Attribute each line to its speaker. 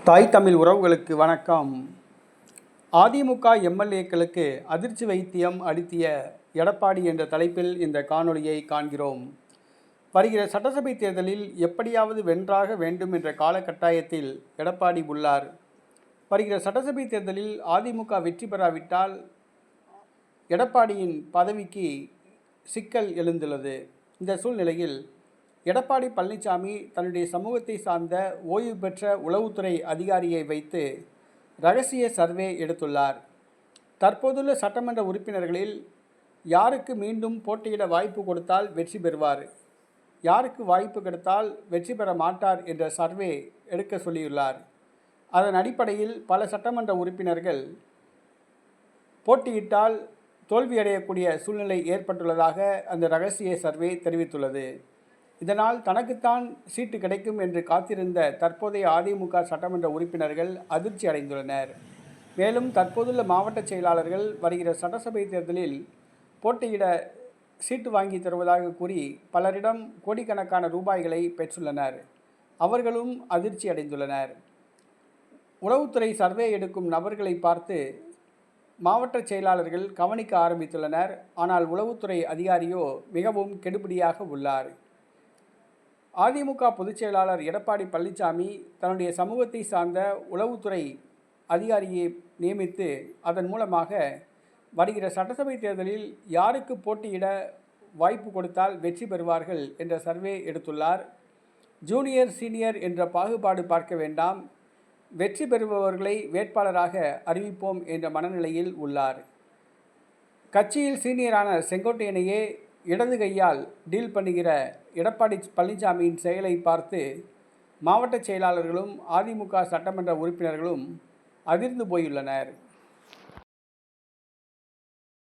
Speaker 1: தாய் தமிழ் உறவுகளுக்கு வணக்கம். அதிமுக எம்எல்ஏக்களுக்கு அதிர்ச்சி வைத்தியம் அளித்திய எடப்பாடி என்ற தலைப்பில் இந்த காணொளியை காண்கிறோம். வருகிற சட்டசபை தேர்தலில் எப்படியாவது வென்றாக வேண்டும் என்ற காலகட்டாயத்தில் எடப்பாடி உள்ளார். வருகிற சட்டசபை தேர்தலில் அதிமுக வெற்றி பெறாவிட்டால் எடப்பாடியின் பதவிக்கு சிக்கல் எழுந்துள்ளது. இந்த சூழ்நிலையில் எடப்பாடி பழனிசாமி தன்னுடைய சமூகத்தை சார்ந்த ஓய்வு பெற்ற உளவுத்துறை அதிகாரியை வைத்து ரகசிய சர்வே எடுத்துள்ளார். தற்போதுள்ள சட்டமன்ற உறுப்பினர்களில் யாருக்கு மீண்டும் போட்டியிட வாய்ப்பு கொடுத்தால் வெற்றி பெறுவார், யாருக்கு வாய்ப்பு கிடைத்தால் வெற்றி பெற மாட்டார் என்ற சர்வே எடுக்க சொல்லியுள்ளார். அதன் அடிப்படையில் பல சட்டமன்ற உறுப்பினர்கள் போட்டியிட்டால் தோல்வியடையக்கூடிய சூழ்நிலை ஏற்பட்டுள்ளதாக அந்த ரகசிய சர்வே தெரிவித்துள்ளது. இதனால் தனக்குத்தான் சீட்டு கிடைக்கும் என்று காத்திருந்த தற்போதைய அதிமுக சட்டமன்ற உறுப்பினர்கள் அதிர்ச்சி அடைந்துள்ளனர். மேலும் தற்போதுள்ள மாவட்ட செயலாளர்கள் வருகிற சட்டசபை தேர்தலில் போட்டியிட சீட்டு வாங்கி தருவதாக கூறி பலரிடம் கோடிக்கணக்கான ரூபாய்களை பெற்றுள்ளனர். அவர்களும் அதிர்ச்சி அடைந்துள்ளனர். உளவுத்துறை சர்வே எடுக்கும் நபர்களை பார்த்து மாவட்ட செயலாளர்கள் கவனிக்க ஆரம்பித்துள்ளனர். ஆனால் உளவுத்துறை அதிகாரியோ மிகவும் கெடுபிடியாக உள்ளார். அதிமுக பொதுச் செயலாளர் எடப்பாடி பழனிசாமி தன்னுடைய சமூகத்தை சார்ந்த உளவுத்துறை அதிகாரியை நியமித்து அதன் மூலமாக வருகிற சட்டசபை தேர்தலில் யாருக்கு போட்டியிட வாய்ப்பு கொடுத்தால் வெற்றி பெறுவார்கள் என்ற சர்வே எடுத்துள்ளார். ஜூனியர் சீனியர் என்ற பாகுபாடு பார்க்க வேண்டாம், வெற்றி பெறுபவர்களை வேட்பாளராக அறிவிப்போம் என்ற மனநிலையில் உள்ளார். கட்சியில் சீனியரான செங்கோட்டையனையே இடது கையால் டீல் பண்ணுகிற எடப்பாடி பழனிசாமியின் செயலை பார்த்து மாவட்ட செயலாளர்களும் அதிமுக சட்டமன்ற உறுப்பினர்களும் அதிர்ந்து போயுள்ளனர்.